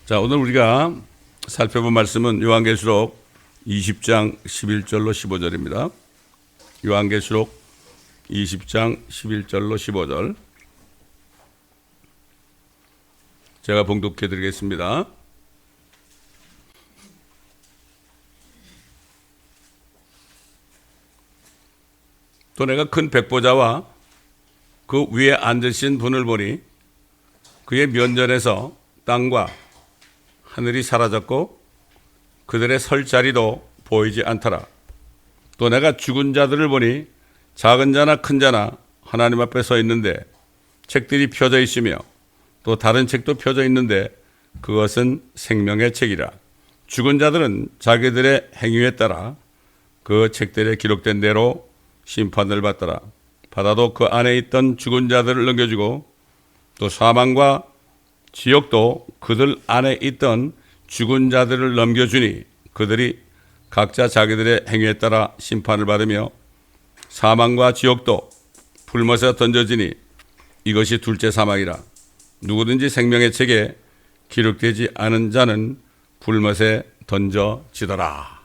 자, 오늘 우리가 살펴본 말씀은 요한계시록 20장 11절로 15절입니다. 요한계시록 20장 11절로 15절. 제가 봉독해 드리겠습니다. 또 내가 큰 백보자와 그 위에 앉으신 분을 보니 그의 면전에서 땅과 하늘이 사라졌고 그들의 설 자리도 보이지 않더라. 또 내가 죽은 자들을 보니 작은 자나 큰 자나 하나님 앞에 서 있는데 책들이 펴져 있으며 또 다른 책도 펴져 있는데 그것은 생명의 책이라. 죽은 자들은 자기들의 행위에 따라 그 책들에 기록된 대로 심판을 받더라. 받아도 그 안에 있던 죽은 자들을 넘겨주고 또 사망과 지옥도 그들 안에 있던 죽은 자들을 넘겨주니 그들이 각자 자기들의 행위에 따라 심판을 받으며 사망과 지옥도 불못에 던져지니 이것이 둘째 사망이라. 누구든지 생명의 책에 기록되지 않은 자는 불못에 던져지더라.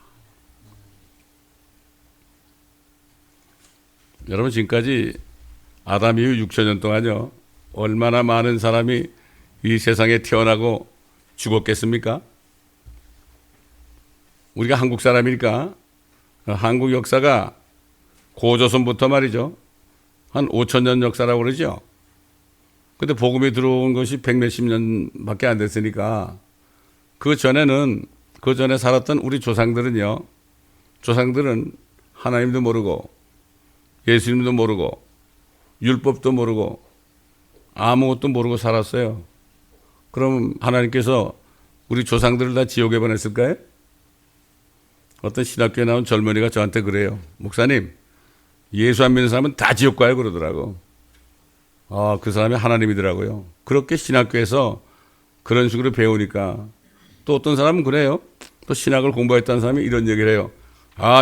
여러분, 지금까지 아담 이후 6천년 동안요, 얼마나 많은 사람이 이 세상에 태어나고 죽었겠습니까? 우리가 한국 사람이니까 한국 역사가 고조선부터 말이죠, 한 5천년 역사라고 그러죠. 근데 복음이 들어온 것이 100몇십 년밖에 안 됐으니까 그 전에 살았던 우리 조상들은 하나님도 모르고 예수님도 모르고 율법도 모르고 아무것도 모르고 살았어요. 그럼 하나님께서 우리 조상들을 다 지옥에 보냈을까요? 어떤 신학교에 나온 젊은이가 저한테 그래요. 목사님, 예수 안 믿는 사람은 다 지옥 가요 그러더라고. 그 사람이 하나님이더라고요. 그렇게 신학교에서 그런 식으로 배우니까. 또 어떤 사람은 그래요. 또 신학을 공부했다는 사람이 이런 얘기를 해요.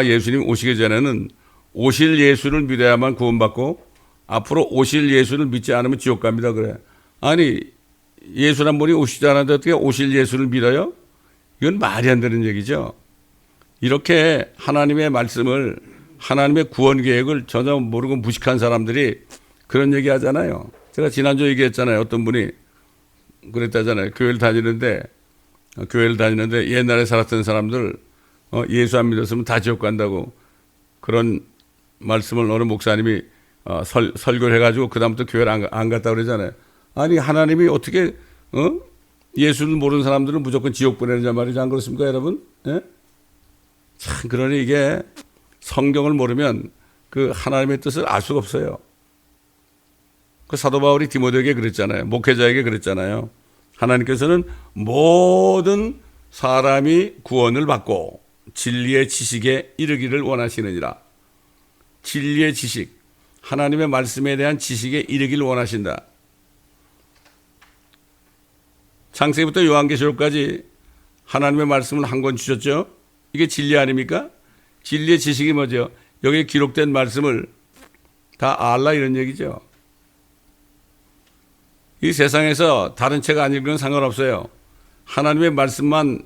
예수님 오시기 전에는 오실 예수를 믿어야만 구원받고 앞으로 오실 예수를 믿지 않으면 지옥 갑니다 그래. 아니, 예수란 분이 오시지 않았는데 어떻게 오실 예수를 믿어요? 이건 말이 안 되는 얘기죠. 이렇게 하나님의 말씀을, 하나님의 구원 계획을 전혀 모르고 무식한 사람들이 그런 얘기 하잖아요. 제가 지난주에 얘기했잖아요. 어떤 분이 그랬다잖아요. 교회를 다니는데 옛날에 살았던 사람들 예수 안 믿었으면 다 지옥 간다고, 그런 말씀을 어느 목사님이 설교를 해가지고 그다음부터 교회를 안 갔다 그러잖아요. 아니, 하나님이 어떻게 예수를 모르는 사람들은 무조건 지옥 보내느냐 말이지, 안 그렇습니까 여러분? 예? 참, 그러니 이게 성경을 모르면 그 하나님의 뜻을 알 수가 없어요. 그 사도 바울이 디모데에게 그랬잖아요. 목회자에게 그랬잖아요. 하나님께서는 모든 사람이 구원을 받고 진리의 지식에 이르기를 원하시느니라. 진리의 지식, 하나님의 말씀에 대한 지식에 이르기를 원하신다. 창세기부터 요한계시록까지 하나님의 말씀을 한 권 주셨죠. 이게 진리 아닙니까? 진리의 지식이 뭐죠? 여기에 기록된 말씀을 다 알라, 이런 얘기죠. 이 세상에서 다른 책 안 읽으면 상관없어요. 하나님의 말씀만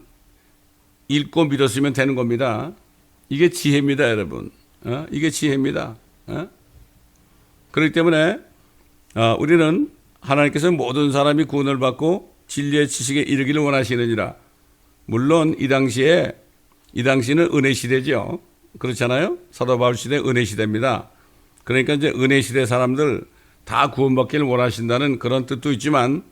읽고 믿었으면 되는 겁니다. 이게 지혜입니다, 여러분. 이게 지혜입니다. 그렇기 때문에 우리는 하나님께서 모든 사람이 구원을 받고 진리의 지식에 이르기를 원하시느니라. 물론 이 당시는 은혜 시대죠. 그렇잖아요. 사도 바울 시대 은혜 시대입니다. 그러니까 이제 은혜 시대 사람들 다 구원받기를 원하신다는 그런 뜻도 있지만,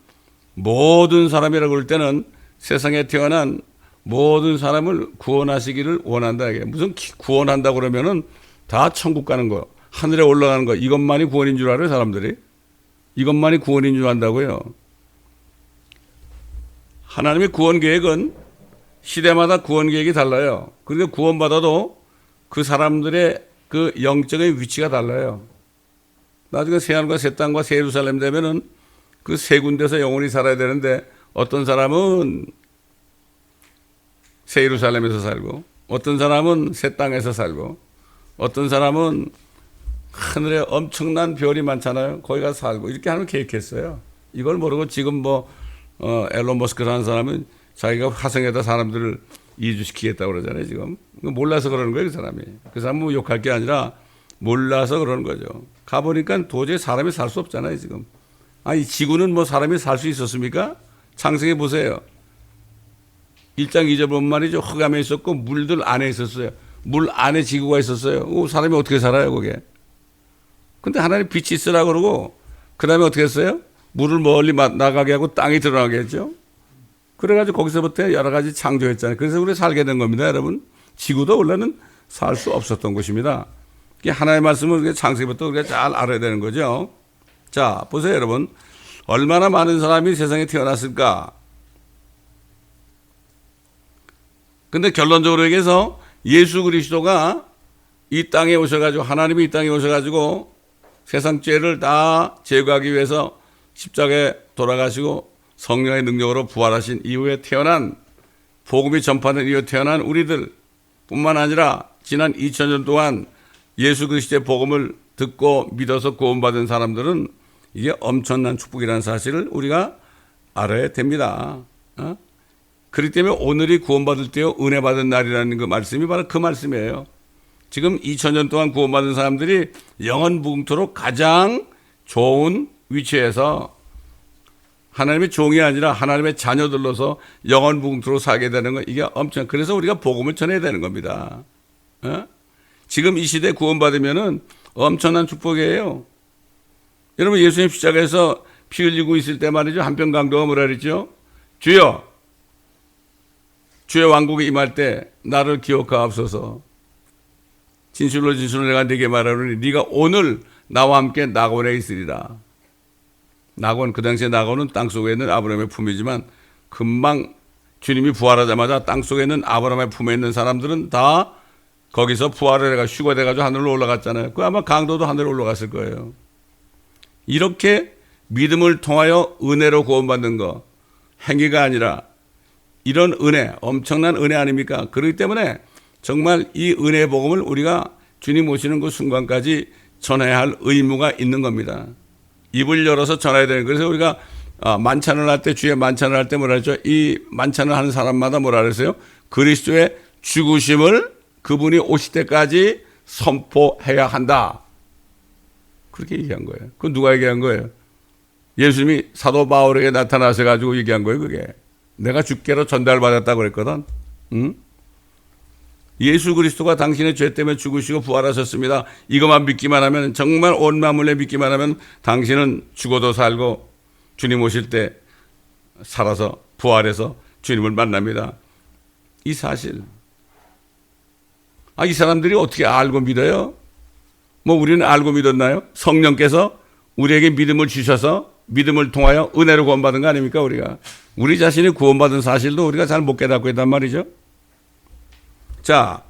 모든 사람이라고 그럴 때는 세상에 태어난 모든 사람을 구원하시기를 원한다. 이게 무슨 구원한다고 그러면은 다 천국 가는 거, 하늘에 올라가는 거, 이것만이 구원인 줄 알아요, 사람들이? 이것만이 구원인 줄 안다고요. 하나님의 구원 계획은 시대마다 구원 계획이 달라요. 그러니까 구원받아도 그 사람들의 그 영적인 위치가 달라요. 나중에 새하늘과 새 땅과 새 예루살렘 되면은 그 세 군데서 영원히 살아야 되는데, 어떤 사람은 새 예루살렘에서 살고, 어떤 사람은 새 땅에서 살고, 어떤 사람은 하늘에 엄청난 별이 많잖아요. 거기 가서 살고, 이렇게 하는 계획했어요. 이걸 모르고 지금 앨런 머스크라는 사람은 자기가 화성에다 사람들을 이주시키겠다고 그러잖아요, 지금. 몰라서 그러는 거예요, 그 사람이. 그 사람은 뭐 욕할 게 아니라 몰라서 그러는 거죠. 가보니까 도저히 사람이 살 수 없잖아요, 지금. 이 지구는 뭐 사람이 살 수 있었습니까? 창세기 보세요. 1장 2절 보면 말이죠. 흑암에 있었고 물들 안에 있었어요. 물 안에 지구가 있었어요. 사람이 어떻게 살아요, 거기에? 근데 하나님 빛이 있으라 그러고, 그 다음에 어떻게 했어요? 물을 멀리 나가게 하고 땅이 드러나게 했죠. 그래가지고 거기서부터 여러 가지 창조했잖아요. 그래서 우리 살게 된 겁니다, 여러분. 지구도 원래는 살 수 없었던 곳입니다. 하나님의 말씀을 창세기부터 우리가 잘 알아야 되는 거죠. 자, 보세요, 여러분. 얼마나 많은 사람이 세상에 태어났을까? 근데 결론적으로 얘기해서 예수 그리스도가 이 땅에 오셔가지고, 하나님이 이 땅에 오셔가지고 세상 죄를 다 제거하기 위해서 십자가에 돌아가시고 성령의 능력으로 부활하신 이후에 태어난, 복음이 전파된 이후에 태어난 우리들 뿐만 아니라 지난 2000년 동안 예수 그리스도의 복음을 듣고 믿어서 구원받은 사람들은 이게 엄청난 축복이라는 사실을 우리가 알아야 됩니다. 그렇기 때문에 오늘이 구원받을 때요 은혜 받은 날이라는 그 말씀이 바로 그 말씀이에요. 지금 2000년 동안 구원받은 사람들이 영원 무궁토록 가장 좋은 위치에서 하나님의 종이 아니라 하나님의 자녀들로서 영원 무궁토록 살게 되는 거, 이게 엄청, 그래서 우리가 복음을 전해야 되는 겁니다. 지금 이 시대에 구원받으면은 엄청난 축복이에요. 여러분, 예수님 십자가에서 피 흘리고 있을 때 말이죠. 한편 강도가 뭐라 그랬죠? 주여, 주의 왕국에 임할 때 나를 기억하옵소서. 진실로 진실로 내가 네게 말하노니 네가 오늘 나와 함께 낙원에 있으리라. 낙원, 그 당시에 낙원은 땅속에 있는 아브라함의 품이지만 금방 주님이 부활하자마자 땅속에 있는 아브라함의 품에 있는 사람들은 다 거기서 부활을 해가 휴거돼가지고 하늘로 올라갔잖아요. 그 아마 강도도 하늘로 올라갔을 거예요. 이렇게 믿음을 통하여 은혜로 구원받는 거, 행위가 아니라 이런 은혜, 엄청난 은혜 아닙니까? 그렇기 때문에 정말 이 은혜의 복음을 우리가 주님 오시는 그 순간까지 전해야 할 의무가 있는 겁니다. 입을 열어서 전해야 되는. 그래서 우리가 만찬을 할 때, 주의 만찬을 할 때 뭐라 했죠? 이 만찬을 하는 사람마다 뭐라 그랬어요? 그리스도의 죽으심을 그분이 오실 때까지 선포해야 한다. 그렇게 얘기한 거예요. 그건 누가 얘기한 거예요? 예수님이 사도 바울에게 나타나셔가지고 얘기한 거예요, 그게. 내가 주께로 전달받았다고 그랬거든. 응? 예수 그리스도가 당신의 죄 때문에 죽으시고 부활하셨습니다. 이것만 믿기만 하면, 정말 온 마음을 믿기만 하면 당신은 죽어도 살고 주님 오실 때 살아서 부활해서 주님을 만납니다. 이 사실. 이 사람들이 어떻게 알고 믿어요? 뭐 우리는 알고 믿었나요? 성령께서 우리에게 믿음을 주셔서 믿음을 통하여 은혜로 구원받은 거 아닙니까, 우리가? 우리 자신이 구원받은 사실도 우리가 잘 못 깨닫고 있단 말이죠. 자,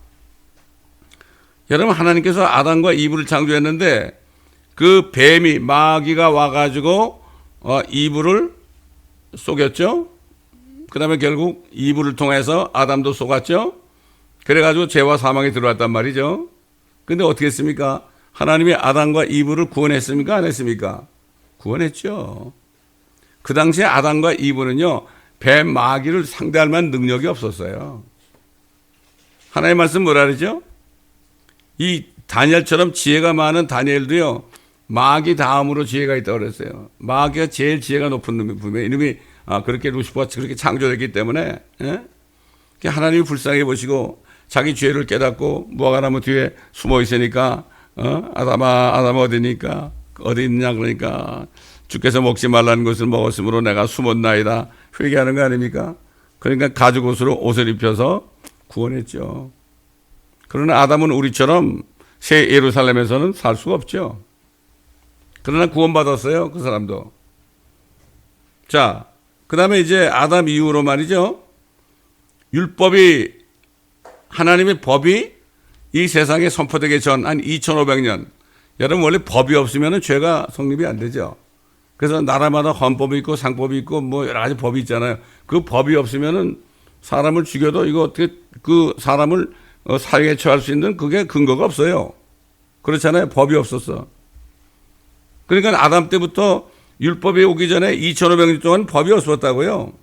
여러분, 하나님께서 아담과 이브를 창조했는데 그 뱀이, 마귀가 와가지고 이브를 속였죠. 그 다음에 결국 이브를 통해서 아담도 속았죠. 그래가지고 죄와 사망이 들어왔단 말이죠. 근데 어떻게 했습니까? 하나님이 아담과 이브를 구원했습니까? 안 했습니까? 구원했죠. 그 당시에 아담과 이브는요, 뱀, 마귀를 상대할 만한 능력이 없었어요. 하나님의 말씀 뭐라 그러죠? 이 다니엘처럼 지혜가 많은 다니엘도요, 마귀 다음으로 지혜가 있다고 그랬어요. 마귀가 제일 지혜가 높은 놈이, 분명히 이놈이 그렇게 루시퍼가 그렇게 창조됐기 때문에, 하나님이 불쌍히 보시고 자기 죄를 깨닫고 무화과나무 뒤에 숨어 있으니까, 아담아 어디니까, 어디 있느냐 그러니까 주께서 먹지 말라는 것을 먹었으므로 내가 숨었나이다. 회개하는 거 아닙니까? 그러니까 가죽 옷을 입혀서 구원했죠. 그러나 아담은 우리처럼 새 예루살렘에서는 살 수가 없죠. 그러나 구원받았어요, 그 사람도. 자, 그 다음에 이제 아담 이후로 말이죠. 율법이, 하나님의 법이 이 세상에 선포되기 전 한 2500년. 여러분, 원래 법이 없으면 죄가 성립이 안 되죠. 그래서 나라마다 헌법이 있고 상법이 있고 뭐 여러 가지 법이 있잖아요. 그 법이 없으면은 사람을 죽여도 이거 어떻게 그 사람을 사형에 처할 수 있는 그게 근거가 없어요. 그렇잖아요. 법이 없었어. 그러니까 아담 때부터 율법이 오기 전에 2500년 동안 법이 없었다고요.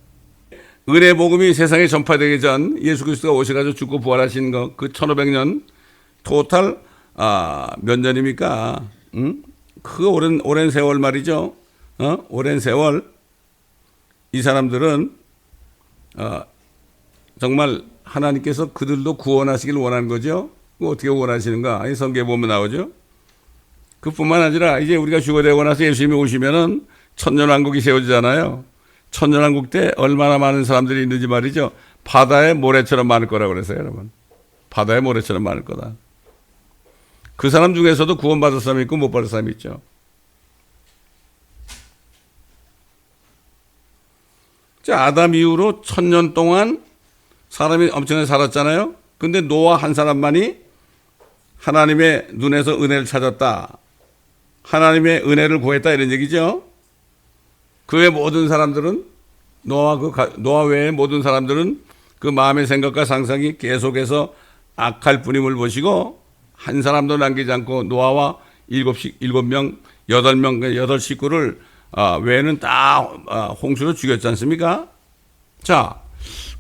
은혜 복음이 세상에 전파되기 전 예수 그리스도가 오셔가지고 죽고 부활하신 거 그 1500년 토탈 몇 년입니까? 그 오랜 세월 말이죠. 오랜 세월 이 사람들은 정말 하나님께서 그들도 구원하시길 원하는 거죠. 어떻게 구원하시는가? 이 성경에 보면 나오죠. 그뿐만 아니라 이제 우리가 휴거되고 나서 예수님이 오시면은 천년왕국이 세워지잖아요. 천년왕국 때 얼마나 많은 사람들이 있는지 말이죠. 바다의 모래처럼 많을 거라고 그랬어요, 여러분. 바다의 모래처럼 많을 거다. 그 사람 중에서도 구원받을 사람이 있고 못 받을 사람이 있죠. 자, 아담 이후로 1000년 동안 사람이 엄청나게 살았잖아요. 근데 노아 한 사람만이 하나님의 눈에서 은혜를 찾았다. 하나님의 은혜를 구했다 이런 얘기죠. 그 외 모든 사람들은 노아 외의 모든 사람들은 그 마음의 생각과 상상이 계속해서 악할 뿐임을 보시고 한 사람도 남기지 않고 노아와 7명, 8 식구를 외에는 다 홍수로 죽였지 않습니까? 자,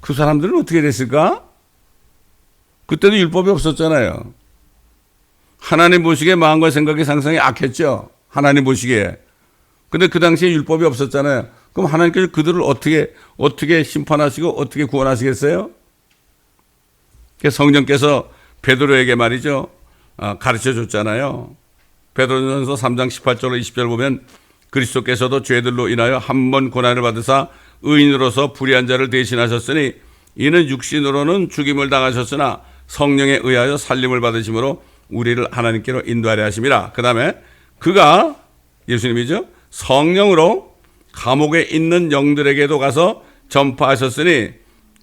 그 사람들은 어떻게 됐을까? 그때도 율법이 없었잖아요. 하나님 보시기에 마음과 생각의 상상이 악했죠. 하나님 보시기에. 근데 그 당시에 율법이 없었잖아요. 그럼 하나님께서 그들을 어떻게 심판하시고 어떻게 구원하시겠어요? 성령께서 베드로에게 말이죠. 가르쳐 줬잖아요. 베드로전서 3장 18절로 20절 보면 그리스도께서도 죄들로 인하여 한 번 고난을 받으사 의인으로서 불의한 자를 대신하셨으니 이는 육신으로는 죽임을 당하셨으나 성령에 의하여 살림을 받으심으로 우리를 하나님께로 인도하려 하심이라. 그 다음에 그가 예수님이죠. 성령으로 감옥에 있는 영들에게도 가서 전파하셨으니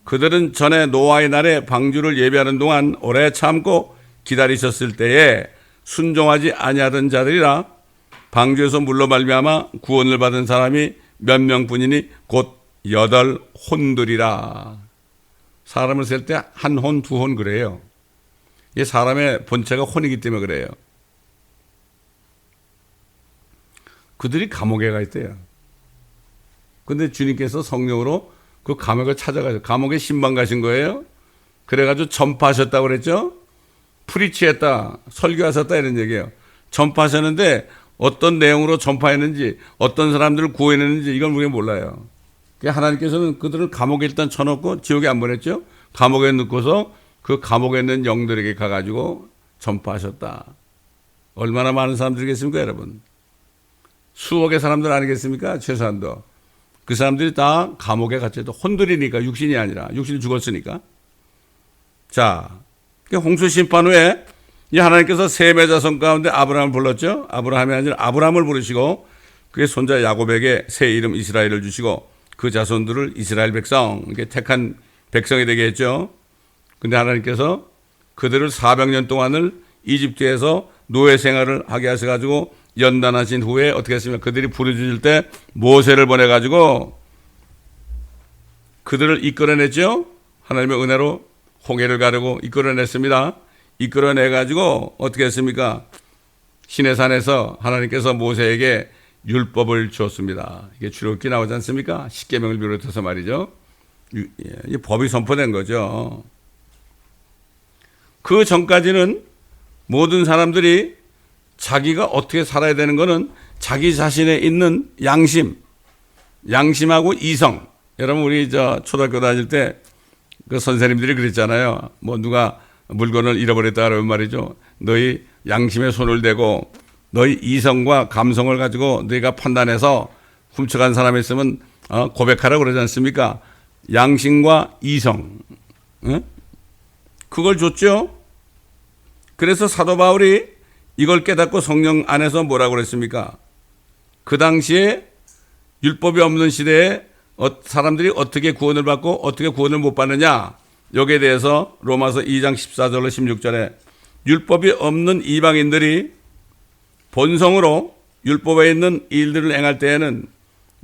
그들은 전에 노아의 날에 방주를 예비하는 동안 오래 참고 기다리셨을 때에 순종하지 아니하던 자들이라. 방주에서 물로 말미암아 구원을 받은 사람이 몇 명뿐이니 곧 8 혼들이라. 사람을 셀 때 한 혼, 2혼 그래요. 이게 사람의 본체가 혼이기 때문에 그래요. 그들이 감옥에 가 있대요. 근데 주님께서 성령으로 그 감옥을 찾아가서 감옥에 신방 가신 거예요. 그래가지고 전파하셨다고 그랬죠. 프리치했다, 설교하셨다 이런 얘기예요. 전파하셨는데 어떤 내용으로 전파했는지 어떤 사람들을 구해냈는지 이건 우리가 몰라요. 하나님께서는 그들을 감옥에 일단 쳐놓고 지옥에 안 보냈죠. 감옥에 넣고서 그 감옥에 있는 영들에게 가가지고 전파하셨다. 얼마나 많은 사람들이겠습니까, 여러분? 수억의 사람들 아니겠습니까? 최소한도. 그 사람들이 다 감옥에 갇혀도 혼들이니까 육신이 아니라 육신이 죽었으니까. 자, 홍수 심판 후에 이 하나님께서 셈의 자손 가운데 아브라함을 불렀죠. 아브라함이 아니라 아브라함을 부르시고 그의 손자 야곱에게 새 이름 이스라엘을 주시고 그 자손들을 이스라엘 백성, 이게 택한 백성이 되게 했죠. 근데 하나님께서 그들을 400년 동안을 이집트에서 노예 생활을 하게 하셔가지고 연단하신 후에 어떻게 했습니까? 그들이 부르짖을 때 모세를 보내가지고 그들을 이끌어냈죠. 하나님의 은혜로 홍해를 가르고 이끌어냈습니다. 이끌어내가지고 어떻게 했습니까? 시내산에서 하나님께서 모세에게 율법을 주었습니다. 이게 출애굽기 나오지 않습니까? 십계명을 비롯해서 말이죠. 이 법이 선포된 거죠. 그 전까지는 모든 사람들이 자기가 어떻게 살아야 되는 거는 자기 자신에 있는 양심하고 이성. 여러분 우리 초등학교 다닐 때 그 선생님들이 그랬잖아요. 뭐 누가 물건을 잃어버렸다 그러면 말이죠. 너희 양심에 손을 대고 너희 이성과 감성을 가지고 너희가 판단해서 훔쳐간 사람이 있으면 고백하라고 그러지 않습니까? 양심과 이성. 그걸 줬죠. 그래서 사도 바울이 이걸 깨닫고 성령 안에서 뭐라고 그랬습니까? 그 당시에 율법이 없는 시대에 사람들이 어떻게 구원을 받고 어떻게 구원을 못 받느냐. 여기에 대해서 로마서 2장 14절로 16절에 율법이 없는 이방인들이 본성으로 율법에 있는 일들을 행할 때에는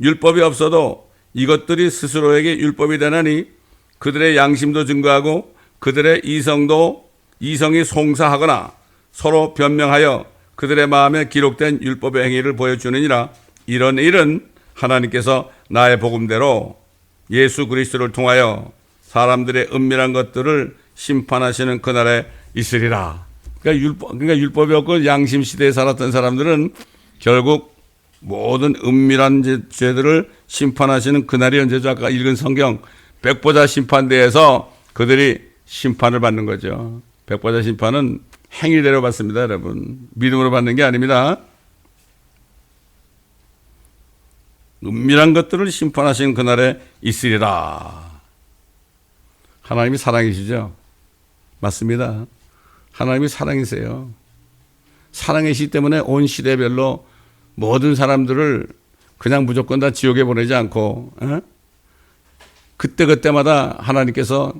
율법이 없어도 이것들이 스스로에게 율법이 되나니 그들의 양심도 증거하고 그들의 이성이 송사하거나 서로 변명하여 그들의 마음에 기록된 율법의 행위를 보여주느니라. 이런 일은 하나님께서 나의 복음대로 예수 그리스도를 통하여 사람들의 은밀한 것들을 심판하시는 그날에 있으리라. 그러니까 율법이 없고 양심 시대에 살았던 사람들은 결국 모든 은밀한 죄들을 심판하시는 그날이 언제죠? 아까 읽은 성경 백보자 심판대에서 그들이 심판을 받는 거죠. 백보자 심판은 행위대로 받습니다, 여러분. 믿음으로 받는 게 아닙니다. 은밀한 것들을 심판하시는 그날에 있으리라. 하나님이 사랑이시죠? 맞습니다. 하나님이 사랑이세요. 사랑이시기 때문에 온 시대별로 모든 사람들을 그냥 무조건 다 지옥에 보내지 않고 그때그때마다 하나님께서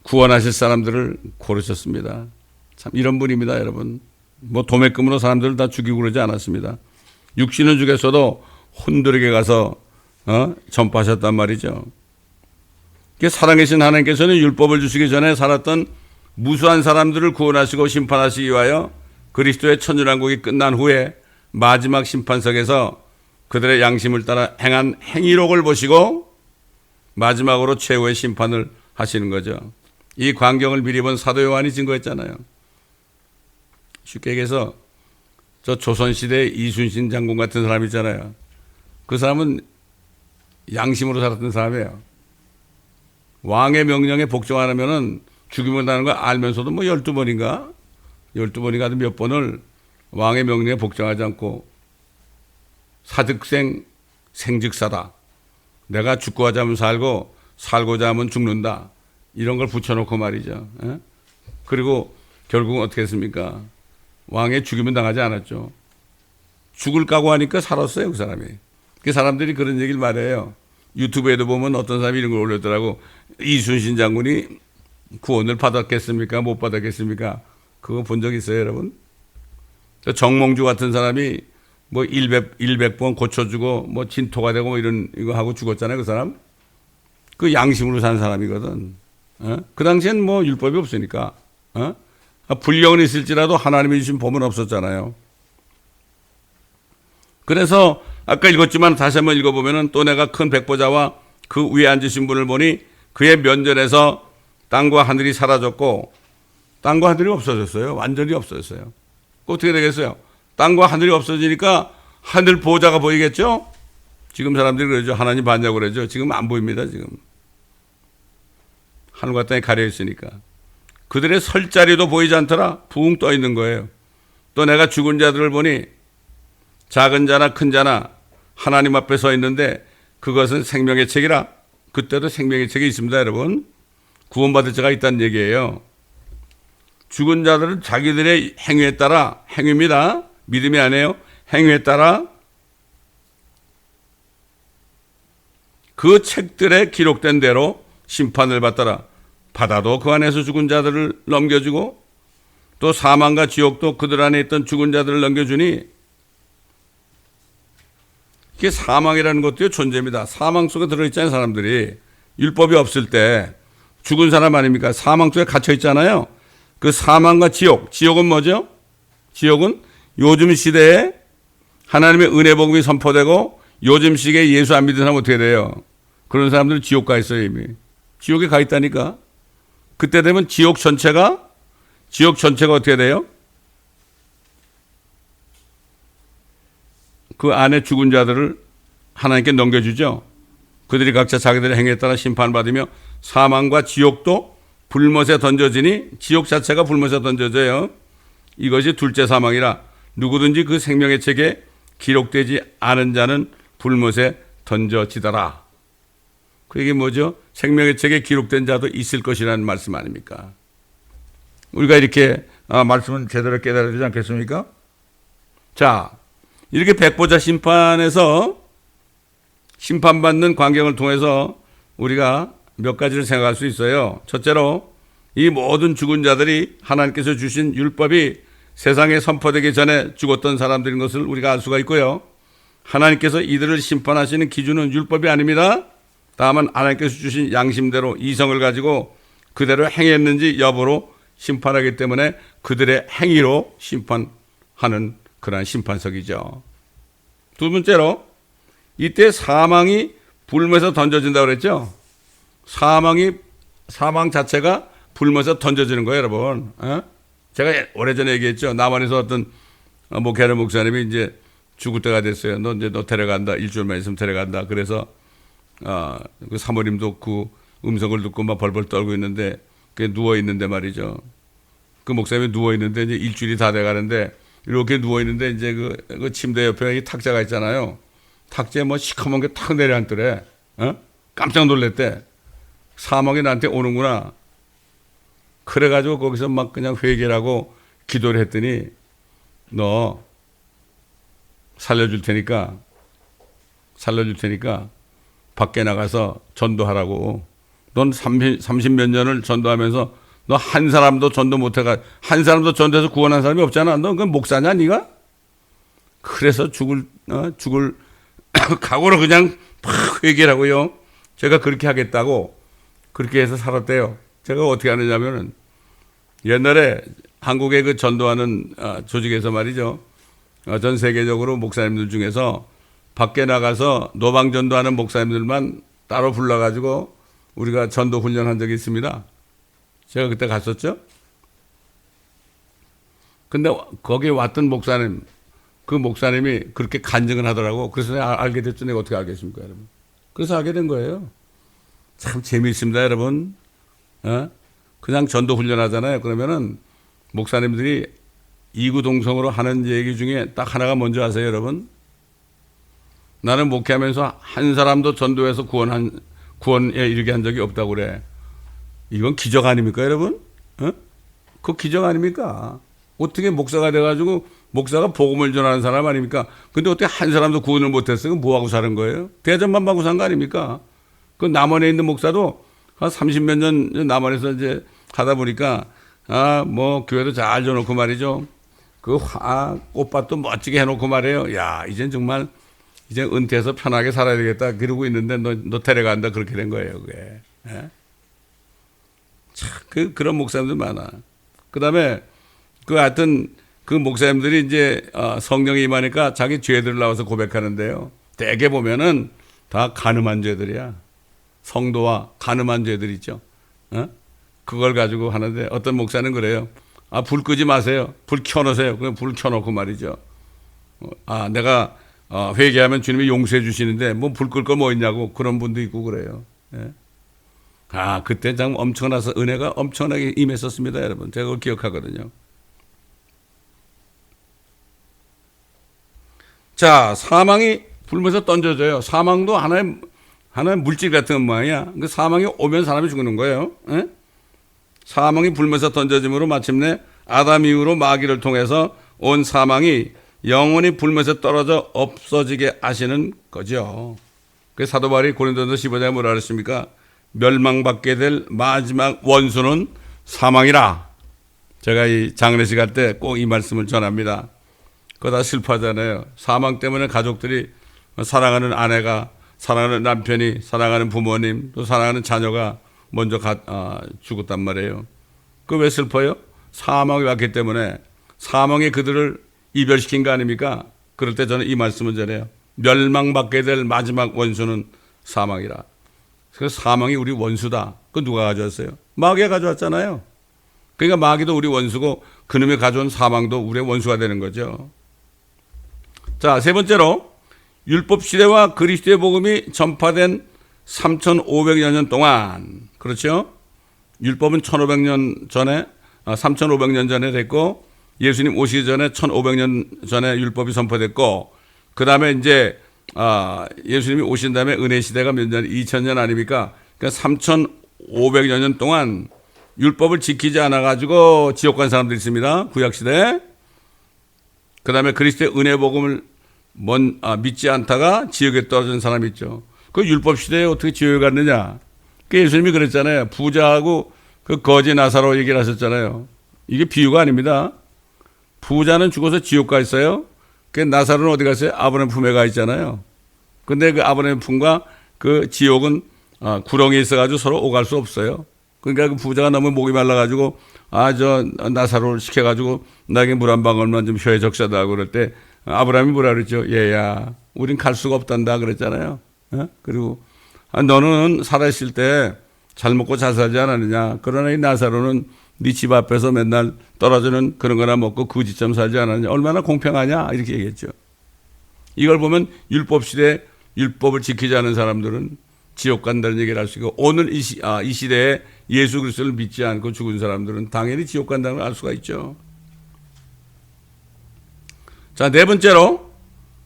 구원하실 사람들을 고르셨습니다. 참 이런 분입니다, 여러분. 뭐 도매금으로 사람들을 다 죽이고 그러지 않았습니다. 육신을 죽였어도 혼들에게 가서 전파하셨단 말이죠. 살아계신 하나님께서는 율법을 주시기 전에 살았던 무수한 사람들을 구원하시고 심판하시기 위하여 그리스도의 천년왕국이 끝난 후에 마지막 심판석에서 그들의 양심을 따라 행한 행위록을 보시고 마지막으로 최후의 심판을 하시는 거죠. 이 광경을 미리 본 사도 요한이 증거했잖아요. 쉽게 얘기해서 저 조선시대 이순신 장군 같은 사람 있잖아요. 그 사람은 양심으로 살았던 사람이에요. 왕의 명령에 복종 안 하면은 죽임을 당하는 거 알면서도 뭐 12번인가 몇 번을 왕의 명령에 복종하지 않고 사즉생 생즉사다. 내가 죽고자 하면 살고 살고자 하면 죽는다. 이런 걸 붙여놓고 말이죠. 그리고 결국은 어떻게 했습니까? 왕의 죽임은 당하지 않았죠. 죽을 각오하니까 살았어요, 그 사람이. 그 사람들이 그런 얘기를 말해요. 유튜브에도 보면 어떤 사람이 이런 걸 올렸더라고. 이순신 장군이 구원을 받았겠습니까? 못 받았겠습니까? 그거 본 적 있어요, 여러분? 정몽주 같은 사람이 뭐 100번 고쳐주고 뭐 진토가 되고 뭐 이거 하고 죽었잖아요, 그 사람. 그 양심으로 산 사람이거든. 그 당시엔 뭐 율법이 없으니까. 불령은 있을지라도 하나님이 주신 법은 없었잖아요. 그래서 아까 읽었지만 다시 한번 읽어보면은 또 내가 큰 백보자와 그 위에 앉으신 분을 보니 그의 면전에서 땅과 하늘이 사라졌고 땅과 하늘이 없어졌어요. 완전히 없어졌어요. 어떻게 되겠어요? 땅과 하늘이 없어지니까 하늘 보호자가 보이겠죠? 지금 사람들이 그러죠. 하나님 봤냐고 그러죠. 지금 안 보입니다. 지금. 하늘과 땅이 가려 있으니까. 그들의 설 자리도 보이지 않더라. 붕 떠 있는 거예요. 또 내가 죽은 자들을 보니 작은 자나 큰 자나 하나님 앞에 서 있는데 그것은 생명의 책이라. 그때도 생명의 책이 있습니다, 여러분. 구원받을 자가 있다는 얘기예요. 죽은 자들은 자기들의 행위에 따라, 행위입니다. 믿음이 아니에요. 행위에 따라 그 책들에 기록된 대로 심판을 받더라. 바다도 그 안에서 죽은 자들을 넘겨주고 또 사망과 지옥도 그들 안에 있던 죽은 자들을 넘겨주니 이게 사망이라는 것도 존재입니다. 사망 속에 들어있잖아요, 사람들이. 율법이 없을 때 죽은 사람 아닙니까? 사망 속에 갇혀 있잖아요. 그 사망과 지옥. 지옥은 뭐죠? 지옥은 요즘 시대에 하나님의 은혜 복음이 선포되고 요즘 시기에 예수 안 믿는 사람 어떻게 돼요? 그런 사람들은 지옥 가 있어요, 이미. 지옥에 가 있다니까. 그때 되면 지옥 전체가 어떻게 돼요? 그 안에 죽은 자들을 하나님께 넘겨주죠. 그들이 각자 자기들의 행위에 따라 심판받으며 사망과 지옥도 불못에 던져지니 지옥 자체가 불못에 던져져요. 이것이 둘째 사망이라 누구든지 그 생명의 책에 기록되지 않은 자는 불못에 던져지더라. 그게 뭐죠? 생명의 책에 기록된 자도 있을 것이라는 말씀 아닙니까? 우리가 이렇게 말씀은 제대로 깨달아야 되지 않겠습니까? 자, 이렇게 백보자 심판에서 심판받는 광경을 통해서 우리가 몇 가지를 생각할 수 있어요. 첫째로 이 모든 죽은 자들이 하나님께서 주신 율법이 세상에 선포되기 전에 죽었던 사람들인 것을 우리가 알 수가 있고요. 하나님께서 이들을 심판하시는 기준은 율법이 아닙니다. 다만 하나님께서 주신 양심대로 이성을 가지고 그대로 행했는지 여부로 심판하기 때문에 그들의 행위로 심판하는 그러한 심판석이죠. 두 번째로 이때 사망이 불면서 던져진다 그랬죠? 사망 자체가 불면서 던져지는 거예요, 여러분. 제가 오래전에 얘기했죠. 남한에서 어떤 목회하는 목사님이 이제 죽을 때가 됐어요. 너 데려간다. 일주일만 있으면 데려간다. 그래서 그 사모님도 그 음성을 듣고 막 벌벌 떨고 있는데 그게 누워 있는데 말이죠. 그 목사님이 누워 있는데 이제 일주일이 다 돼가는데 이렇게 누워 있는데 이제 그 침대 옆에 이 탁자가 있잖아요. 탁자에 뭐 시커먼 게 탁 내려앉더래. 깜짝 놀랐대. 사망이 나한테 오는구나. 그래가지고 거기서 막 그냥 회개를 하고 기도를 했더니 너 살려줄 테니까 밖에 나가서 전도하라고. 넌 30몇 년을 전도하면서 너 한 사람도 전도 못해가 한 사람도 전도해서 구원한 사람이 없잖아. 너 그건 목사냐 네가? 그래서 죽을 각오로 그냥 팍 회개를 하고요. 제가 그렇게 하겠다고 그렇게 해서 살았대요. 제가 어떻게 하느냐면은 옛날에 한국의 그 전도하는 조직에서 말이죠. 전 세계적으로 목사님들 중에서 밖에 나가서 노방 전도하는 목사님들만 따로 불러가지고 우리가 전도 훈련한 적이 있습니다. 제가 그때 갔었죠. 근데 거기에 왔던 목사님, 그 목사님이 그렇게 간증을 하더라고. 그래서 내가 알게 됐죠. 내가 어떻게 알겠습니까, 여러분? 그래서 알게 된 거예요. 참 재미있습니다, 여러분. 그냥 전도 훈련하잖아요. 그러면은 목사님들이 이구동성으로 하는 얘기 중에 딱 하나가 뭔지 아세요, 여러분? 나는 목회하면서 한 사람도 전도해서 구원에 이르게 한 적이 없다고 그래. 이건 기적 아닙니까, 여러분? 그 기적 아닙니까? 어떻게 목사가 돼가지고 목사가 복음을 전하는 사람 아닙니까? 근데 어떻게 한 사람도 구원을 못했어요? 뭐하고 사는 거예요? 대전만 받고 산 거 아닙니까? 그 남원에 있는 목사도 한 30몇 년 남원에서 이제 하다 보니까 뭐 교회도 잘 줘놓고 말이죠. 꽃밭도 멋지게 해놓고 말이에요. 야, 이젠 정말 이제 은퇴해서 편하게 살아야 되겠다. 그러고 있는데 너 데려간다. 그렇게 된 거예요, 그게. 예? 참, 그런 목사님들 많아. 그 다음에 하여튼 그 목사님들이 이제 성령이 임하니까 자기 죄들을 나와서 고백하는데요. 대개 보면은 다 간음한 죄들이야. 성도와 간음한 죄들 있죠. 그걸 가지고 하는데 어떤 목사는 그래요. 불 끄지 마세요. 불 켜놓으세요. 그냥 불 켜놓고 말이죠. 내가 회개하면 주님이 용서해 주시는데 뭐 불 끌 거 뭐 있냐고 그런 분도 있고 그래요. 예? 그때 참 엄청나서 은혜가 엄청나게 임했었습니다, 여러분. 제가 그걸 기억하거든요. 자, 사망이 불면서 던져져요. 사망도 하나의 물질 같은 모양이야. 그 사망이 오면 사람이 죽는 거예요. 예? 사망이 불면서 던져짐으로 마침내 아담 이후로 마귀를 통해서 온 사망이 영원히 불면서 떨어져 없어지게 하시는 거죠. 그 사도 바울이 고린도전서 15장에 뭐라 그랬습니까? 멸망받게 될 마지막 원수는 사망이라. 제가 이 장례식 할 때 꼭 이 말씀을 전합니다. 그거 다 슬퍼하잖아요. 사망 때문에 가족들이 사랑하는 아내가, 사랑하는 남편이, 사랑하는 부모님, 또 사랑하는 자녀가 먼저 죽었단 말이에요. 그거 왜 슬퍼요? 사망이 왔기 때문에 사망이 그들을 이별시킨 거 아닙니까? 그럴 때 저는 이 말씀을 전해요. 멸망받게 될 마지막 원수는 사망이라. 그래서 사망이 우리 원수다. 그거 누가 가져왔어요? 마귀가 가져왔잖아요. 그러니까 마귀도 우리 원수고 그놈이 가져온 사망도 우리의 원수가 되는 거죠. 자, 세 번째로 율법 시대와 그리스도의 복음이 전파된 3,500여 년 동안, 그렇죠? 율법은 1,500년 전에, 3,500년 전에 됐고, 예수님 오시기 전에 1,500년 전에 율법이 선포됐고, 그 다음에 이제, 예수님이 오신 다음에 은혜 시대가 몇 년, 2,000년 아닙니까? 그러니까 3,500여 년 동안 율법을 지키지 않아가지고 지옥 간 사람들이 있습니다. 구약시대. 그 다음에 그리스도의 은혜 복음을 믿지 않다가 지옥에 떨어진 사람이 있죠. 그 율법 시대에 어떻게 지옥에 갔느냐? 그 예수님이 그랬잖아요. 부자하고 그 거지 나사로 얘기를 하셨잖아요. 이게 비유가 아닙니다. 부자는 죽어서 지옥 가 있어요. 그 나사로는 어디 갔어요? 아브라함 품에 가 있잖아요. 근데 그 아브라함 품과 그 지옥은 구렁이 있어가지고 서로 오갈 수 없어요. 그러니까 그 부자가 너무 목이 말라가지고 저 나사로를 시켜가지고 나에게 물 한 방울만 좀 혀에 적셔다 그럴 때 아브라함이 뭐라 그랬죠? 얘야, 우린 갈 수가 없단다 그랬잖아요. 그리고 너는 살아있을 때 잘 먹고 잘 살지 않았느냐. 그러나 이 나사로는 네 집 앞에서 맨날 떨어지는 그런 거나 먹고 구지점 살지 않았느냐. 얼마나 공평하냐. 이렇게 얘기했죠. 이걸 보면 율법 시대에 율법을 지키지 않은 사람들은 지옥 간다는 얘기를 할 수 있고, 오늘 이 시대에 예수 그리스도를 믿지 않고 죽은 사람들은 당연히 지옥 간다는 걸 알 수가 있죠. 자, 네 번째로,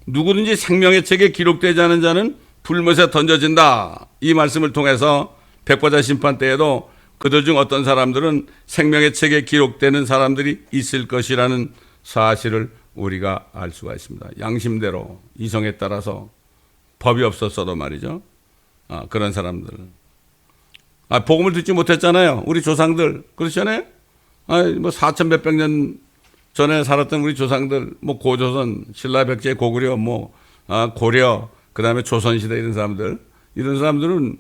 누구든지 생명의 책에 기록되지 않은 자는 불못에 던져진다. 이 말씀을 통해서 백보자 심판 때에도 그들 중 어떤 사람들은 생명의 책에 기록되는 사람들이 있을 것이라는 사실을 우리가 알 수가 있습니다. 양심대로, 이성에 따라서 법이 없었어도 말이죠. 그런 사람들. 복음을 듣지 못했잖아요. 우리 조상들. 그렇잖아요? 뭐 4천 몇백 년 전에 살았던 우리 조상들, 뭐 고조선, 신라, 백제, 고구려, 뭐 고려, 그 다음에 조선시대 이런 사람들은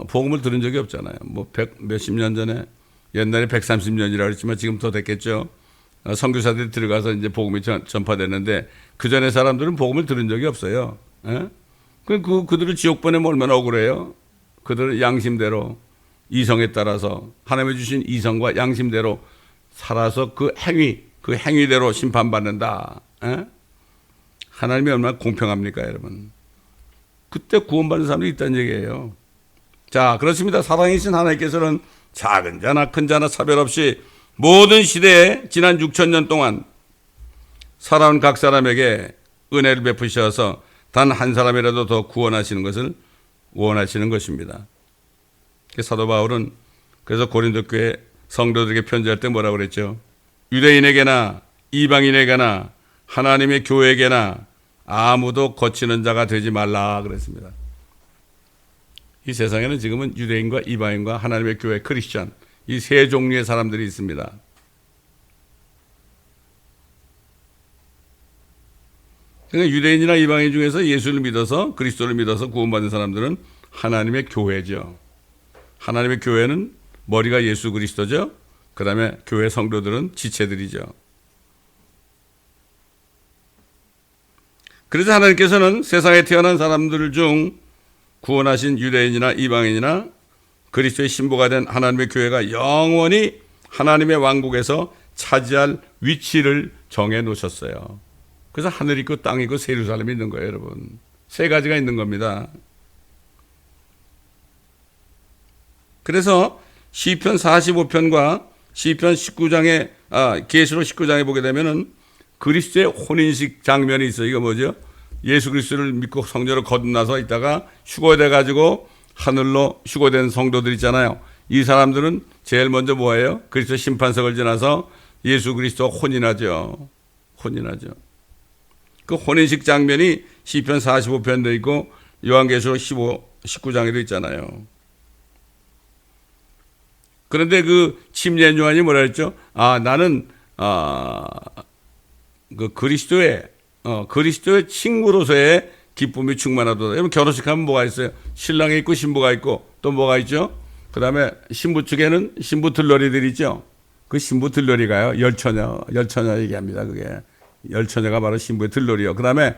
복음을 들은 적이 없잖아요. 뭐 몇십 년 전에, 옛날에 130년이라고 했지만 지금 더 됐겠죠. 선교사들이 들어가서 이제 복음이 전파됐는데 그 전에 사람들은 복음을 들은 적이 없어요. 예? 그들을 지옥 보내면 얼마나 억울해요. 그들은 양심대로, 이성에 따라서 하나님이 주신 이성과 양심대로 살아서 그 행위대로 심판받는다. 예? 하나님이 얼마나 공평합니까, 여러분? 그때 구원받는 사람들이 있다는 얘기예요. 자, 그렇습니다. 사랑이신 하나님께서는 작은 자나 큰 자나 차별 없이 모든 시대에 지난 6,000년 동안 살아온 각 사람에게 은혜를 베푸셔서 단 한 사람이라도 더 구원하시는 것을 원하시는 것입니다. 사도 바울은 그래서 고린도 교회 성도들에게 편지할 때 뭐라고 그랬죠? 유대인에게나 이방인에게나 하나님의 교회에게나 아무도 거치는 자가 되지 말라 그랬습니다. 이 세상에는 지금은 유대인과 이방인과 하나님의 교회 크리스천, 이 세 종류의 사람들이 있습니다. 그러니까 유대인이나 이방인 중에서 예수를 믿어서, 그리스도를 믿어서 구원받은 사람들은 하나님의 교회죠. 하나님의 교회는 머리가 예수 그리스도죠. 그 다음에 교회 성도들은 지체들이죠. 그래서 하나님께서는 세상에 태어난 사람들 중 구원하신 유대인이나 이방인이나 그리스도의 신부가 된 하나님의 교회가 영원히 하나님의 왕국에서 차지할 위치를 정해 놓으셨어요. 그래서 하늘 있고 땅 있고 새 예루살렘이 있는 거예요, 여러분. 세 가지가 있는 겁니다. 그래서 시편 45편과 시편 19장에 계시록 19장에 보게 되면은 그리스도의 혼인식 장면이 있어요. 이거 뭐죠? 예수 그리스도를 믿고 성전을 거듭나서 있다가 휴거돼 가지고 하늘로 휴거된 성도들 있잖아요. 이 사람들은 제일 먼저 뭐예요? 그리스도 심판석을 지나서 예수 그리스도 혼인하죠. 그 혼인식 장면이 시편 45편도 있고 요한계시록 19장에도 있잖아요. 그런데 그 침례 요한이 뭐라 했죠? 나는 그 그리스도의 친구로서의 기쁨이 충만하도다. 여러분 결혼식 하면 뭐가 있어요? 신랑이 있고 신부가 있고 또 뭐가 있죠? 그 다음에 신부 측에는 신부 들러리들이 있죠. 그 신부 들러리가요. 열처녀 얘기합니다. 그게 열처녀가 바로 신부의 들러리요. 그 다음에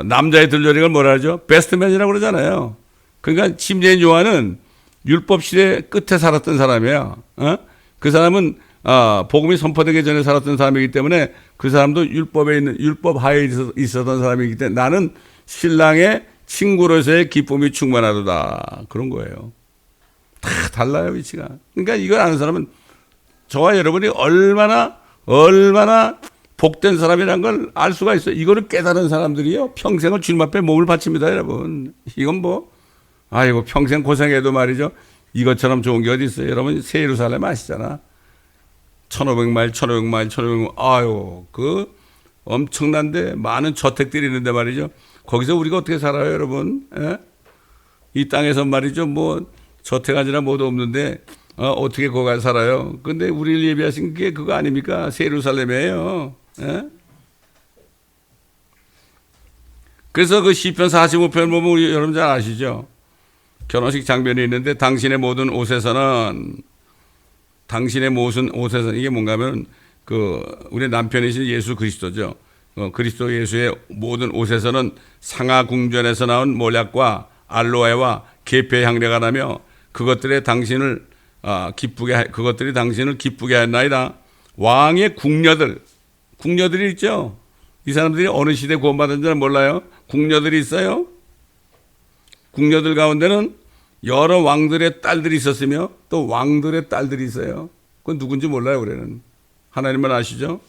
남자의 들러리가 뭐라 하죠? 베스트맨이라고 그러잖아요. 그러니까 침례인 요한은 율법 시대 끝에 살았던 사람이에요. 그 사람은 복음이 선포되기 전에 살았던 사람이기 때문에 그 사람도 율법 하에 있었던 사람이기 때문에 나는 신랑의 친구로서의 기쁨이 충만하도다. 그런 거예요. 다 달라요, 위치가. 그러니까 이걸 아는 사람은 저와 여러분이 얼마나 복된 사람이라는 걸 알 수가 있어요. 이거를 깨달은 사람들이요. 평생을 주님 앞에 몸을 바칩니다, 여러분. 이건 평생 고생해도 말이죠. 이것처럼 좋은 게 어디 있어요. 여러분, 새 예루살렘 아시잖아. 1500마일. 아유, 그 엄청난데 많은 저택들이 있는데 말이죠. 거기서 우리가 어떻게 살아요, 여러분? 에? 이 땅에서 말이죠. 뭐 저택 아니라 뭐도 없는데 어떻게 거기 살아요? 근데 우리를 예비하신 게 그거 아닙니까? 새 예루살렘이에요. 에? 그래서 그 시편 45편 보면 우리 여러분 잘 아시죠? 결혼식 장면이 있는데 당신의 모든 옷에서는 이게 뭔가 하면 우리 남편이신 예수 그리스도죠. 그리스도 예수의 모든 옷에서는 상하 궁전에서 나온 몰약과 알로에와 계피의 향내가 나며 그것들이 당신을 기쁘게 했나이다. 왕의 궁녀들이 있죠. 이 사람들이 어느 시대에 구원받은지는 몰라요. 궁녀들이 있어요. 궁녀들 가운데는 여러 왕들의 딸들이 있었으며 또 왕들의 딸들이 있어요. 그건 누군지 몰라요. 우리는 하나님만 아시죠.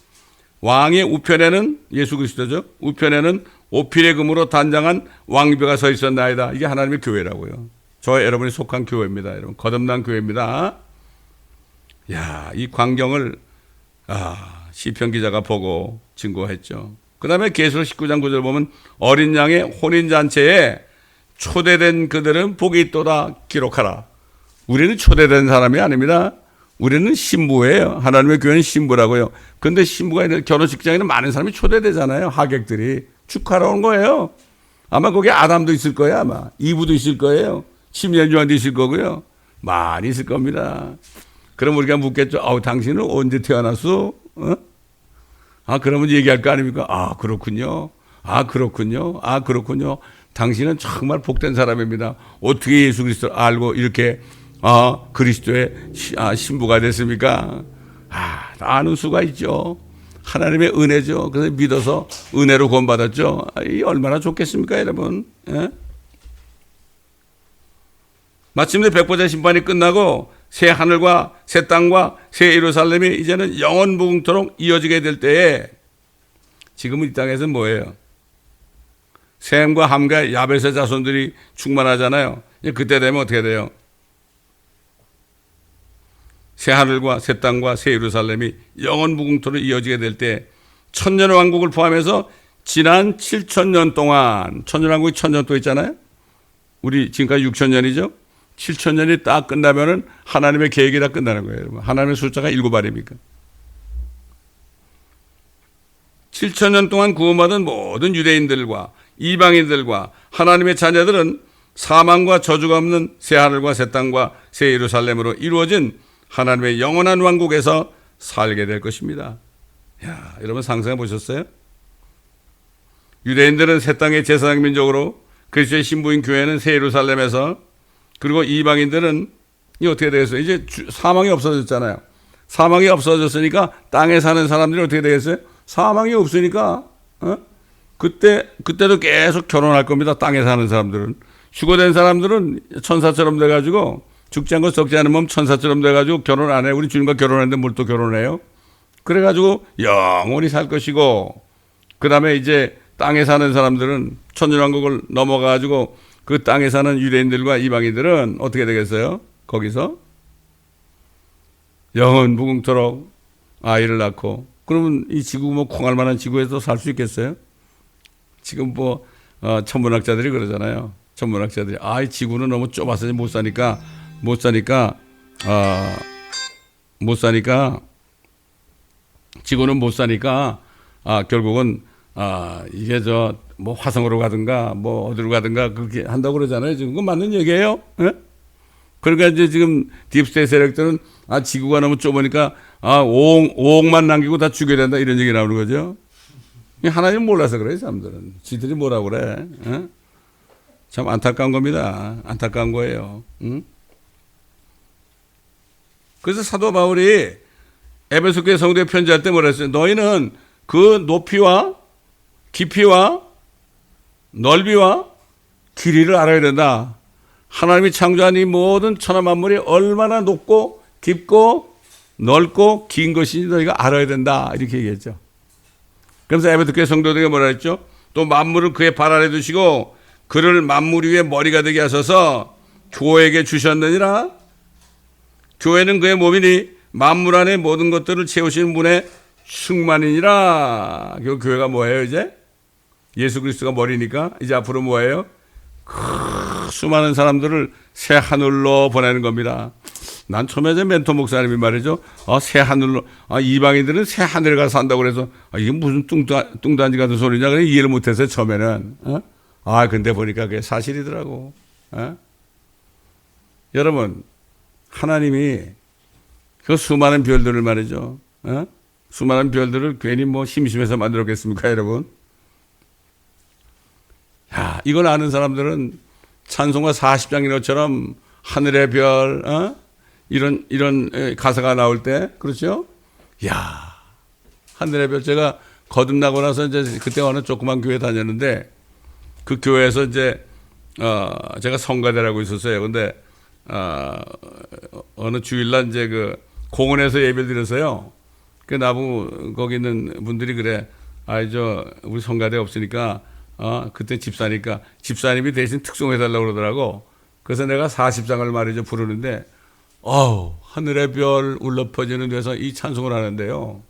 왕의 우편에는 예수 그리스도죠. 우편에는 오필의 금으로 단장한 왕비가 서 있었나이다. 이게 하나님의 교회라고요. 저 여러분이 속한 교회입니다. 여러분 거듭난 교회입니다. 야, 이 광경을 시편 기자가 보고 증거했죠. 그 다음에 계시록 19장 9절 보면 어린 양의 혼인잔치에 초대된 그들은 복이 있도다 기록하라. 우리는 초대된 사람이 아닙니다. 우리는 신부예요. 하나님의 교회는 신부라고요. 그런데 신부가 있는 결혼식장에는 많은 사람이 초대되잖아요. 하객들이 축하하러 온 거예요. 아마 거기 아담도 있을 거예요. 아마 이브도 있을 거예요. 시므온 요한도 있을 거고요. 많이 있을 겁니다. 그럼 우리가 묻겠죠. 당신은 언제 태어났어? 그러면 얘기할 거 아닙니까? 그렇군요. 그렇군요. 그렇군요. 당신은 정말 복된 사람입니다. 어떻게 예수 그리스도를 알고 이렇게 그리스도의 신부가 됐습니까? 아는 수가 있죠. 하나님의 은혜죠. 그래서 믿어서 은혜로 구원받았죠. 얼마나 좋겠습니까, 여러분? 예? 마침내 백보자 심판이 끝나고 새 하늘과 새 땅과 새 예루살렘이 이제는 영원 무궁토록 이어지게 될 때에 지금은 이 땅에서는 뭐예요? 셈과 함과 야벳의 자손들이 충만하잖아요. 그때 되면 어떻게 돼요? 새 하늘과 새 땅과 새 예루살렘이 영원 무궁토록 이어지게 될 때 천년의 왕국을 포함해서 지난 7,000년 동안 천년왕국이 1,000년 또 있잖아요. 우리 지금까지 6,000년이죠. 7,000년이 딱 끝나면은 하나님의 계획이 다 끝나는 거예요. 여러분. 하나님의 숫자가 7알입니까? 7,000년 동안 구원받은 모든 유대인들과 이방인들과 하나님의 자녀들은 사망과 저주가 없는 새 하늘과 새 땅과 새 예루살렘으로 이루어진 하나님의 영원한 왕국에서 살게 될 것입니다. 야, 여러분 상상해 보셨어요? 유대인들은 새 땅의 제사장 민족으로 그리스도의 신부인 교회는 새 예루살렘에서 그리고 이방인들은 이 어떻게 되겠어요? 이제 사망이 없어졌잖아요. 사망이 없어졌으니까 땅에 사는 사람들이 어떻게 되겠어요? 사망이 없으니까 그때도 계속 결혼할 겁니다. 땅에 사는 사람들은. 휴거된 사람들은 천사처럼 돼가지고 죽지 않고 썩지 않은 몸 천사처럼 돼가지고 결혼 안 해요. 우리 주님과 결혼했는데 뭘 또 결혼해요? 그래가지고 영원히 살 것이고 그 다음에 이제 땅에 사는 사람들은 천년왕국을 넘어가가지고 그 땅에 사는 유대인들과 이방인들은 어떻게 되겠어요? 거기서 영원 무궁토록 아이를 낳고 그러면 이 지구 뭐 콩알 만한 지구에서 살 수 있겠어요? 지금 뭐 천문학자들이 그러잖아요. 천문학자들이 이 지구는 너무 좁아서 못 사니까 지구는 못 사니까 결국은 이게 뭐 화성으로 가든가 뭐 어디로 가든가 그렇게 한다고 그러잖아요. 지금 그건 맞는 얘기예요. 예? 그러니까 이제 지금 딥스테이트 세력들은 지구가 너무 좁으니까 5억만 남기고 다 죽여야 된다 이런 얘기 나오는 거죠. 하나님 몰라서 그래요. 사람들은. 지들이 뭐라고 그래. 예? 참 안타까운 겁니다. 안타까운 거예요. 응? 그래서 사도 바울이 에베소 교회 성도에 편지할 때 뭐라 했어요? 너희는 그 높이와 깊이와 넓이와 길이를 알아야 된다. 하나님이 창조한 이 모든 천하 만물이 얼마나 높고 깊고 넓고 긴 것인지 너희가 알아야 된다. 이렇게 얘기했죠. 그래서 에베소 교회 성도들에게 뭐라 했죠? 또 만물을 그의 발 아래 두시고 그를 만물 위에 머리가 되게 하셔서 교회에게 주셨느니라. 교회는 그의 몸이니 만물 안에 모든 것들을 채우시는 분의 충만이니라. 교회가 뭐예요 이제? 예수 그리스도가 머리니까 이제 앞으로 뭐예요? 수많은 사람들을 새 하늘로 보내는 겁니다. 난 처음에 멘토 목사님이 말이죠. 새 하늘로, 이방인들은 새 하늘에 가서 산다고 그래서, 이게 무슨 뚱딴지 같은 소리냐. 그래 이해를 못했어요, 처음에는. 근데 보니까 그게 사실이더라고. 여러분, 하나님이 그 수많은 별들을 말이죠. 수많은 별들을 괜히 뭐 심심해서 만들었겠습니까, 여러분? 이걸 아는 사람들은 찬송가 40장인 것처럼 하늘의 별, 이런 가사가 나올 때, 그렇죠? 야, 하늘의 별. 제가 거듭나고 나서 이제 그때 어느 조그만 교회 다녔는데 그 교회에서 이제 제가 성가대라고 있었어요. 근데 어느 주일날 이제 그 공원에서 예배를 드렸어요. 그 나보고 거기 있는 분들이 그래. 우리 성가대 없으니까 그때 집사니까 집사님이 대신 특송해달라고 그러더라고. 그래서 내가 40장을 말이죠 부르는데 하늘의 별 울려 퍼지는 데서 이 찬송을 하는데요.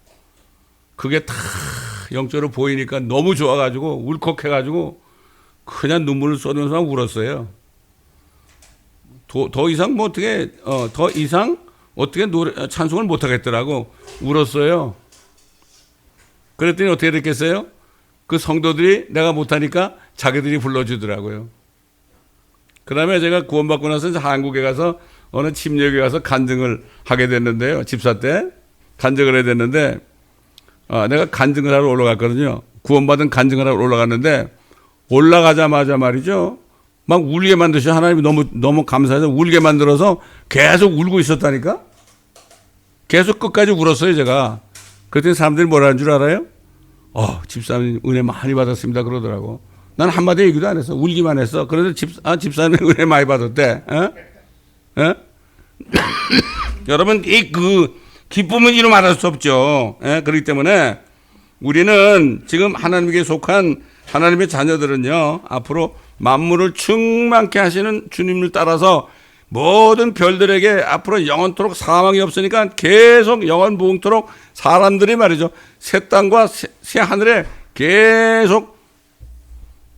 그게 다 영적으로 보이니까 너무 좋아가지고 울컥해가지고 그냥 눈물을 쏟으면서 울었어요. 더 이상 뭐 어떻게 더 이상 어떻게 찬송을 못 하겠더라고. 울었어요. 그랬더니 어떻게 됐겠어요? 그 성도들이 내가 못하니까 자기들이 불러주더라고요. 그 다음에 제가 구원받고 나서 이제 한국에 가서 어느 침례교회 가서 간증을 하게 됐는데요. 집사 때 간증을 해야 됐는데 내가 간증을 하러 올라갔거든요. 구원받은 간증을 하러 올라갔는데 올라가자마자 말이죠. 막 울게 만드셔. 하나님이 너무 감사해서 울게 만들어서 계속 울고 있었다니까. 계속 끝까지 울었어요 제가. 그랬더니 사람들이 뭐라는 줄 알아요? 집사님 은혜 많이 받았습니다 그러더라고. 난 한마디 얘기도 안 했어. 울기만 했어. 그래서 집사님 은혜 많이 받았대. 여러분 그 기쁨은 이루 말할 수 없죠. 그렇기 때문에 우리는 지금 하나님께 속한 하나님의 자녀들은요, 앞으로 만물을 충만케 하시는 주님을 따라서 모든 별들에게 앞으로 영원토록 사망이 없으니까 계속 영원 무궁토록 사람들이 말이죠, 새 땅과 새 하늘에 계속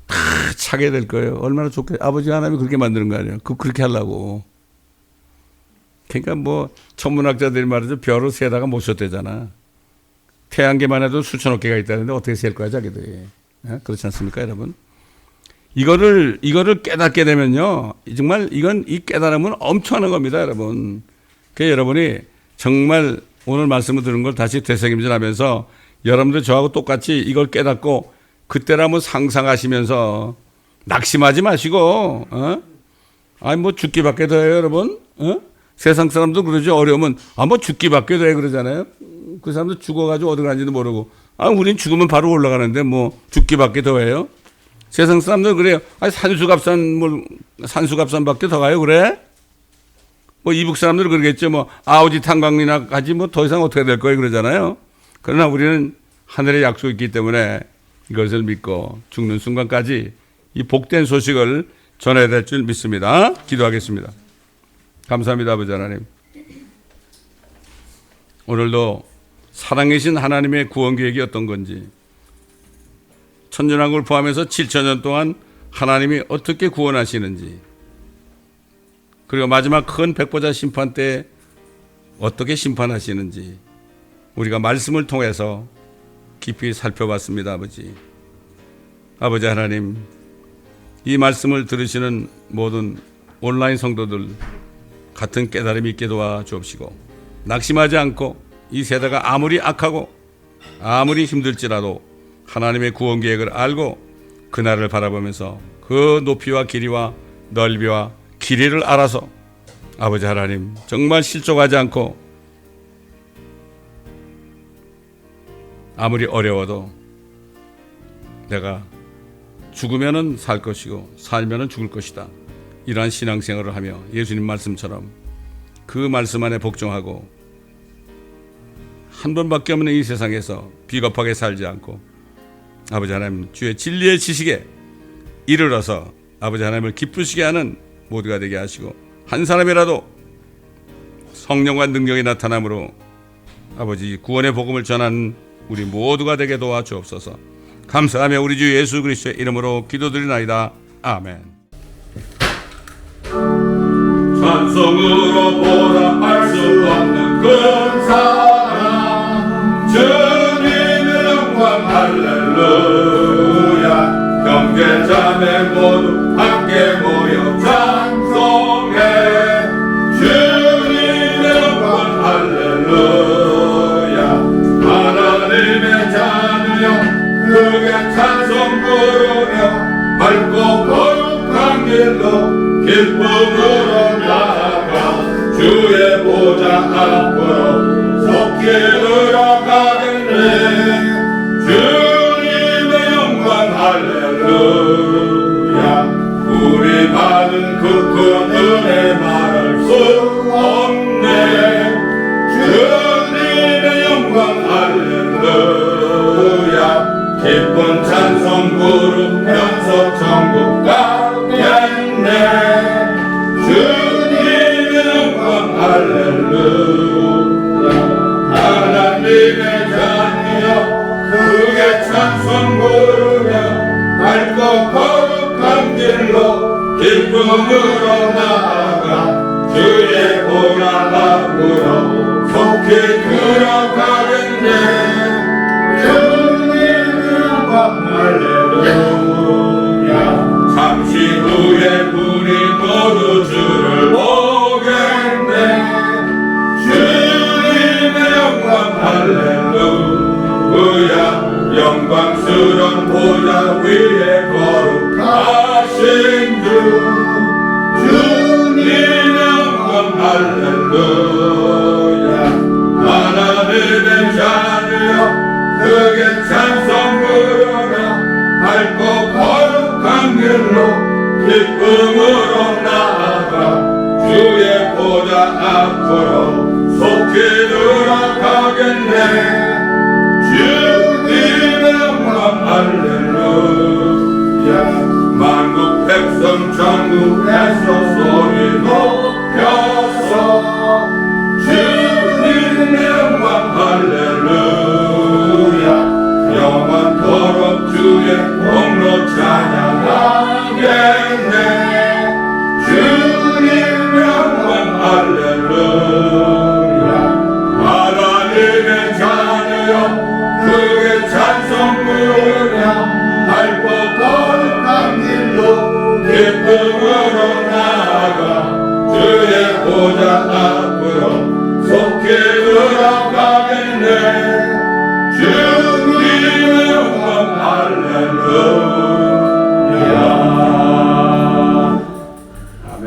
다 차게 될 거예요. 얼마나 좋게. 아버지 하나님이 그렇게 만드는 거 아니에요. 그렇게 하려고. 그러니까 뭐 천문학자들이 말이죠, 별을 세다가 못 셨대잖아. 태양계만 해도 수천억 개가 있다는데 어떻게 셀 거야 자기들이. 그렇지 않습니까 여러분? 이거를 깨닫게 되면요, 정말 이 깨달음은 엄청난 겁니다 여러분. 그러니까 여러분이 정말 오늘 말씀을 들은 걸 다시 되새김질하면서 여러분들 저하고 똑같이 이걸 깨닫고 그때라면 상상하시면서 낙심하지 마시고, 뭐 죽기밖에 더해요 여러분. 세상 사람도 그러죠. 어려우면 뭐 죽기밖에 더해 그러잖아요. 그 사람도 죽어가지고 어디 가는지도 모르고, 우린 죽으면 바로 올라가는데 뭐 죽기밖에 더해요. 세상 사람들 그래요. 산수갑산밖에 더 가요 그래? 뭐 이북 사람들 그러겠죠. 뭐 아우지 탄광이나 가지 뭐 더 이상 어떻게 될 거예요 그러잖아요. 그러나 우리는 하늘의 약속이 있기 때문에 이것을 믿고 죽는 순간까지 이 복된 소식을 전해야 될 줄 믿습니다. 기도하겠습니다. 감사합니다 아버지 하나님. 오늘도 살아계신 하나님의 구원 계획이 어떤 건지, 천년왕국을 포함해서 7천년 동안 하나님이 어떻게 구원하시는지, 그리고 마지막 큰 백보자 심판 때 어떻게 심판하시는지 우리가 말씀을 통해서 깊이 살펴봤습니다. 아버지 하나님, 이 말씀을 들으시는 모든 온라인 성도들 같은 깨달음이 있게 도와주옵시고, 낙심하지 않고 이 세대가 아무리 악하고 아무리 힘들지라도 하나님의 구원 계획을 알고 그날을 바라보면서 그 높이와 길이와 넓이와 길이를 알아서 아버지 하나님 정말 실족하지 않고 아무리 어려워도 내가 죽으면은 살 것이고 살면은 죽을 것이다, 이러한 신앙생활을 하며 예수님 말씀처럼 그 말씀 안에 복종하고 한 번밖에 없는 이 세상에서 비겁하게 살지 않고 아버지 하나님 주의 진리의 지식에 이르러서 아버지 하나님을 기쁘시게 하는 모두가 되게 하시고, 한 사람이라도 성령과 능력이 나타남으로 아버지 구원의 복음을 전하는 우리 모두가 되게 도와주옵소서. 감사하며 우리 주 예수 그리스도의 이름으로 기도드리나이다. 아멘. 찬송으로 보답할 수 없는 큰 사랑, 주님의 영광 할렐루야. 형제자매 모두 함께 모여 찬송해. 주님의 영광 할렐루야. 하나님의 자녀여 크게 찬송 부르며 밝고 거룩한 길 길로 기쁨으로 나아가 주의 보좌 앞으로 속히 들어가겠네. 주님의 영광 할렐루야. 우리 받은 그 큰 은혜 말할 수 없네. 주님의 영광 할렐루야. 기쁜 찬송 부르면서 천국 가겠네. 주님의 영광 할렐루야. 하나님의 자녀 크게 찬송 부르며 밝고 거룩한 길로 기쁨으로 나아가 주의 보좌 앞으로 속히 들어가겠네. 주님의 영광 할렐루야. 잠시 후에 우리 모두 주를 보겠네. 주님의 영광 할렐루야. 영광스러운 보좌 위에 거룩하신 주 주님의 영광 할렐루야. 하나님의 자녀여 크게 찬송 부르며 밝고 거룩한 길로 기쁨으로 나아가 주의 보좌 앞으로 속히 들어가겠네. 주님의 영광 할렐루야. 만국 백성 전국에서 소리 높여서 주님의 영광 할렐루야. 영원토록 주의 공로 찬양하겠네. 주님의 영광 할렐루야. 하나님의 자녀여 크게 찬송 부르며 밝고 거룩한 길로 기쁨으로 나아가 주의 보좌 앞으로 속히 들어가겠네. 주님의 영광 할렐루야. 아멘.